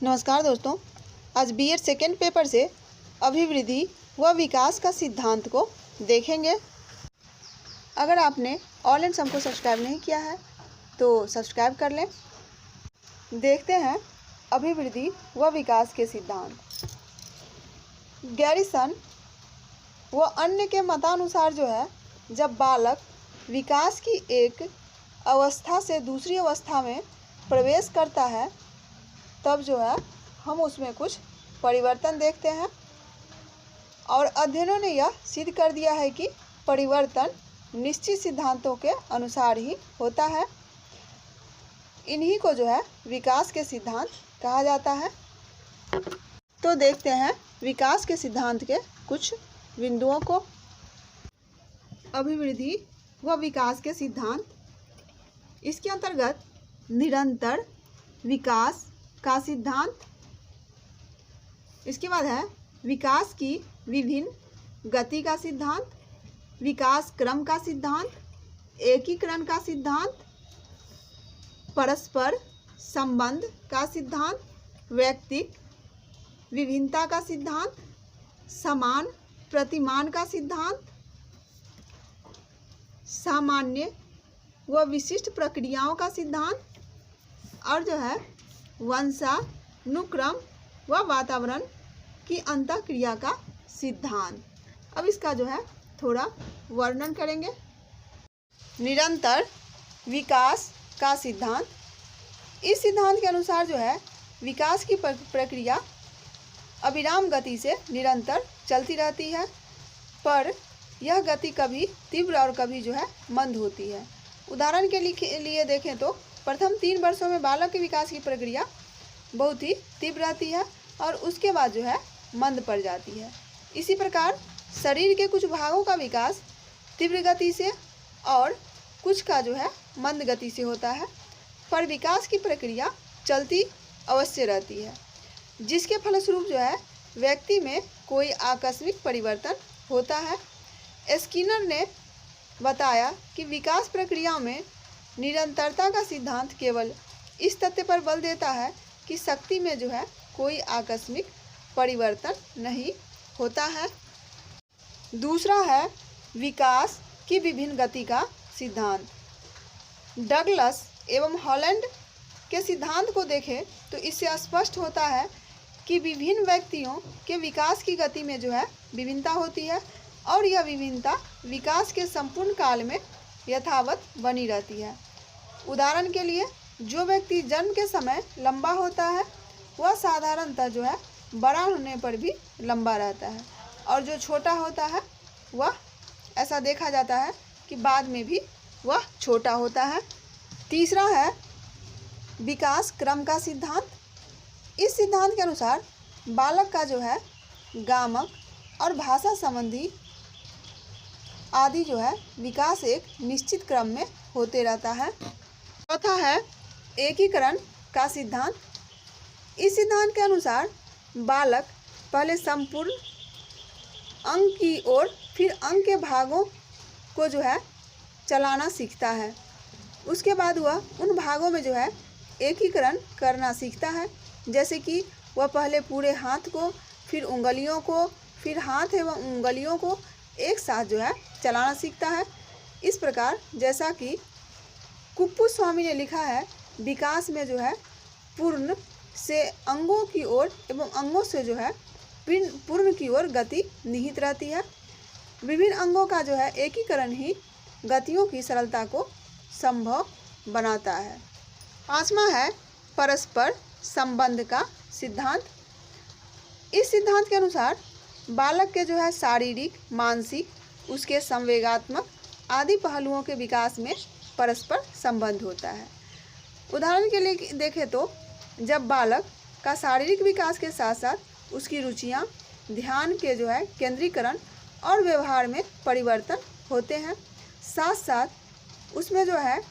नमस्कार दोस्तों, आज बीएड सेकेंड पेपर से अभिवृद्धि व विकास का सिद्धांत को देखेंगे। अगर आपने ऑनलाइन हमको सब्सक्राइब नहीं किया है तो सब्सक्राइब कर लें। देखते हैं अभिवृद्धि व विकास के सिद्धांत। गैरिसन व अन्य के मतानुसार जब बालक विकास की एक अवस्था से दूसरी अवस्था में प्रवेश करता है तब हम उसमें कुछ परिवर्तन देखते हैं और अध्ययनों ने यह सिद्ध कर दिया है कि परिवर्तन निश्चित सिद्धांतों के अनुसार ही होता है। इन्हीं को विकास के सिद्धांत कहा जाता है। तो देखते हैं विकास के सिद्धांत के कुछ बिंदुओं को। अभिवृद्धि व विकास के सिद्धांत, इसके अंतर्गत निरंतर विकास का सिद्धांत, इसके बाद है विकास की विभिन्न गति का सिद्धांत, विकास क्रम का सिद्धांत, एकीकरण का सिद्धांत, परस्पर संबंध का सिद्धांत, व्यक्तिक विभिन्नता का सिद्धांत, समान प्रतिमान का सिद्धांत, सामान्य व विशिष्ट प्रक्रियाओं का सिद्धांत और वंशानुक्रम व वातावरण की अंतःक्रिया का सिद्धांत। अब इसका थोड़ा वर्णन करेंगे। निरंतर विकास का सिद्धांत, इस सिद्धांत के अनुसार विकास की प्रक्रिया अविराम गति से निरंतर चलती रहती है, पर यह गति कभी तीव्र और कभी मंद होती है। उदाहरण के लिए देखें तो प्रथम 3 वर्षों में बालक के विकास की प्रक्रिया बहुत ही तीव्र रहती है और उसके बाद मंद पड़ जाती है। इसी प्रकार शरीर के कुछ भागों का विकास तीव्र गति से और कुछ का मंद गति से होता है, पर विकास की प्रक्रिया चलती अवश्य रहती है, जिसके फलस्वरूप व्यक्ति में कोई आकस्मिक परिवर्तन होता है। स्किनर ने बताया कि विकास प्रक्रियाओं में निरंतरता का सिद्धांत केवल इस तथ्य पर बल देता है कि शक्ति में कोई आकस्मिक परिवर्तन नहीं होता है। दूसरा है विकास की विभिन्न गति का सिद्धांत। डगलस एवं हॉलैंड के सिद्धांत को देखें तो इससे स्पष्ट होता है कि विभिन्न व्यक्तियों के विकास की गति में विभिन्नता होती है और यह विभिन्नता विकास के संपूर्ण काल में यथावत बनी रहती है। उदाहरण के लिए जो व्यक्ति जन्म के समय लंबा होता है वह साधारणतः बड़ा होने पर भी लंबा रहता है, और जो छोटा होता है वह ऐसा देखा जाता है कि बाद में भी वह छोटा होता है। तीसरा है विकास क्रम का सिद्धांत। इस सिद्धांत के अनुसार बालक का गामक और भाषा संबंधी आदि विकास एक निश्चित क्रम में होते रहता है। चौथा है एकीकरण का सिद्धांत। इस सिद्धांत के अनुसार बालक पहले संपूर्ण अंग की ओर फिर अंग के भागों को चलाना सीखता है। उसके बाद वह उन भागों में एकीकरण करना सीखता है, जैसे कि वह पहले पूरे हाथ को, फिर उंगलियों को, फिर हाथ एवं उंगलियों को एक साथ चलाना सीखता है। इस प्रकार जैसा कि कुप्पुस्वामी ने लिखा है, विकास में पूर्ण से अंगों की ओर एवं अंगों से पूर्ण की ओर गति निहित रहती है। विभिन्न अंगों का एकीकरण ही गतियों की सरलता को संभव बनाता है। पांचवा है परस्पर संबंध का सिद्धांत। इस सिद्धांत के अनुसार बालक के शारीरिक, मानसिक, उसके संवेगात्मक आदि पहलुओं के विकास में परस्पर संबंध होता है। उदाहरण के लिए देखें तो जब बालक का शारीरिक विकास के साथ साथ उसकी रुचियाँ, ध्यान के केंद्रीकरण और व्यवहार में परिवर्तन होते हैं, साथ साथ उसमें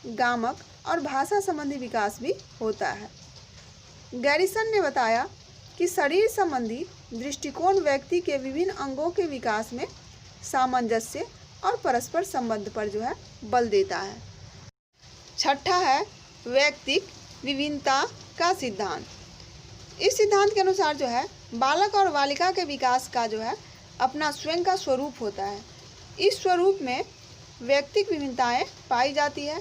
गामक और भाषा संबंधी विकास भी होता है। गैरिसन ने बताया कि शरीर संबंधी दृष्टिकोण व्यक्ति के विभिन्न अंगों के विकास में सामंजस्य और परस्पर संबंध पर बल देता है। छठा है व्यक्तिक विभिन्नता का सिद्धांत। इस सिद्धांत के अनुसार जो है बालक और बालिका के विकास का जो है अपना स्वयं का स्वरूप होता है। इस स्वरूप में व्यक्तिक विभिन्नताएं पाई जाती है।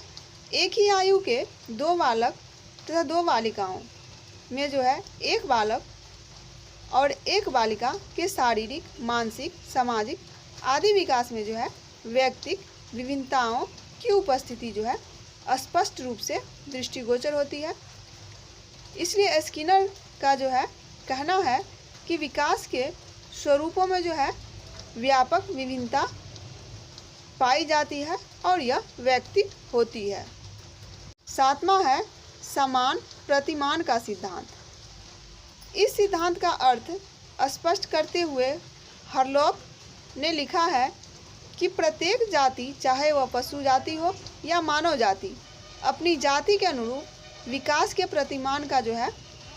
एक ही आयु के दो बालक तथा दो बालिकाओं में जो है एक बालक और एक बालिका के शारीरिक, मानसिक, सामाजिक आदि विकास में जो है व्यक्तिक विभिन्नताओं की उपस्थिति जो है स्पष्ट रूप से दृष्टिगोचर होती है। इसलिए स्किनर का जो है कहना है कि विकास के स्वरूपों में जो है व्यापक विभिन्नता पाई जाती है और यह व्यक्तिक होती है। सातवां है समान प्रतिमान का सिद्धांत। इस सिद्धांत का अर्थ स्पष्ट करते हुए हरलॉक ने लिखा है कि प्रत्येक जाति, चाहे वह पशु जाति हो या मानव जाति, अपनी जाति के अनुरूप विकास के प्रतिमान का जो है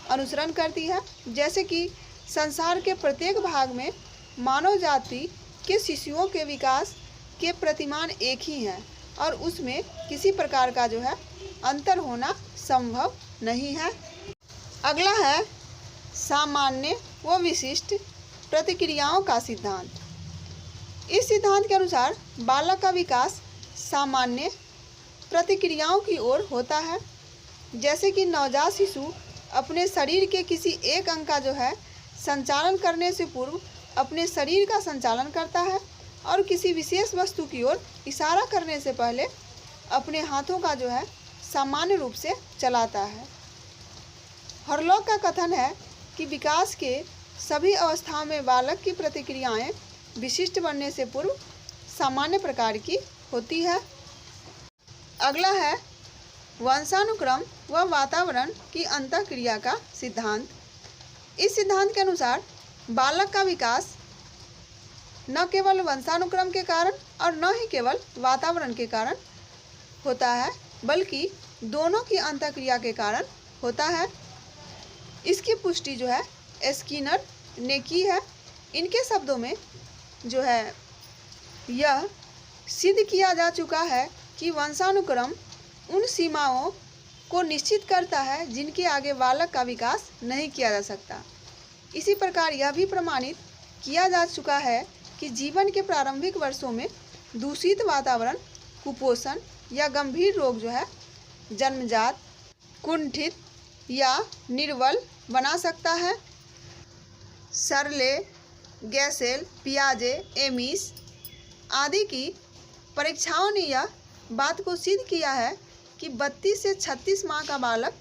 अनुसरण करती है। जैसे कि संसार के प्रत्येक भाग में मानव जाति के शिशुओं के विकास के प्रतिमान एक ही हैं और उसमें किसी प्रकार का जो है अंतर होना संभव नहीं है। अगला है सामान्य व विशिष्ट प्रतिक्रियाओं का सिद्धांत। इस सिद्धांत के अनुसार बालक का विकास सामान्य प्रतिक्रियाओं की ओर होता है। जैसे कि नवजात शिशु अपने शरीर के किसी एक अंग का जो है संचालन करने से पूर्व अपने शरीर का संचालन करता है और किसी विशेष वस्तु की ओर इशारा करने से पहले अपने हाथों का जो है सामान्य रूप से चलाता है। हरलॉक का कथन है कि विकास के सभी अवस्थाओं में बालक की प्रतिक्रियाएं विशिष्ट बनने से पूर्व सामान्य प्रकार की होती है। अगला है वंशानुक्रम व वातावरण की अंतःक्रिया का सिद्धांत। इस सिद्धांत के अनुसार बालक का विकास न केवल वंशानुक्रम के कारण और न ही केवल वातावरण के कारण होता है, बल्कि दोनों की अंतःक्रिया के कारण होता है। इसकी पुष्टि जो है स्किनर ने की है। इनके शब्दों में जो है यह सिद्ध किया जा चुका है कि वंशानुक्रम उन सीमाओं को निश्चित करता है जिनके आगे बालक का विकास नहीं किया जा सकता। इसी प्रकार यह भी प्रमाणित किया जा चुका है कि जीवन के प्रारंभिक वर्षों में दूषित वातावरण कुपोषण या गंभीर रोग जो है जन्मजात, कुंठित या निर्बल बना सकता है। सरले, गैसेल, पियाजे, एमिस आदि की परीक्षाओं ने यह बात को सिद्ध किया है कि 32 से 36 माह का बालक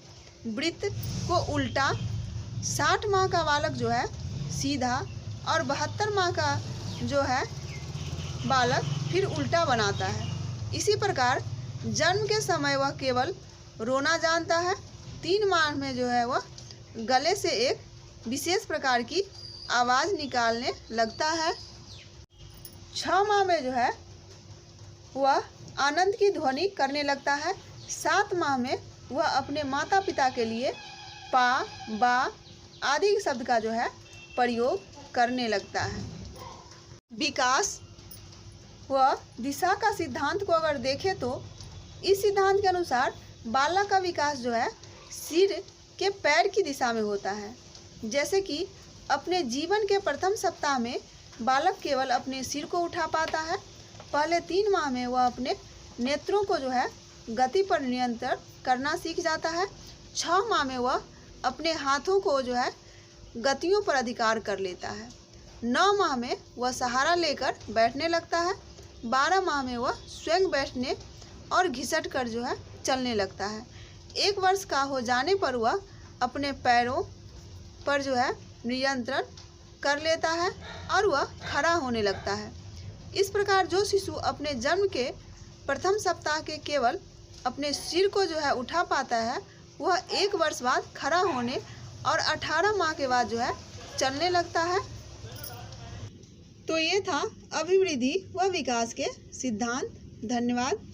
वृत्त को उल्टा, 60 माह का बालक जो है सीधा और 72 माह का जो है बालक फिर उल्टा बनाता है। इसी प्रकार जन्म के समय वह केवल रोना जानता है। 3 माह में जो है वह गले से एक विशेष प्रकार की आवाज़ निकालने लगता है। 6 माह में जो है वह आनंद की ध्वनि करने लगता है। 7 माह में वह अपने माता पिता के लिए पा, बा आदि शब्द का जो है प्रयोग करने लगता है। विकास व दिशा का सिद्धांत को अगर देखें तो इस सिद्धांत के अनुसार बालक का विकास जो है सिर के पैर की दिशा में होता है। जैसे कि अपने जीवन के प्रथम सप्ताह में बालक केवल अपने सिर को उठा पाता है। पहले 3 माह में वह अपने नेत्रों को जो है गति पर नियंत्रण करना सीख जाता है। 6 माह में वह अपने हाथों को जो है गतियों पर अधिकार कर लेता है। 9 माह में वह सहारा लेकर बैठने लगता है। 12 माह में वह स्वयं बैठने और घिसट कर जो है चलने लगता है। 1 वर्ष का हो जाने पर वह अपने पैरों पर जो है नियंत्रण कर लेता है और वह खड़ा होने लगता है। इस प्रकार जो शिशु अपने जन्म के प्रथम सप्ताह के केवल अपने सिर को जो है उठा पाता है, वह 1 वर्ष बाद खड़ा होने और 18 माह के बाद जो है चलने लगता है। तो ये था अभिवृद्धि व विकास के सिद्धांत। धन्यवाद।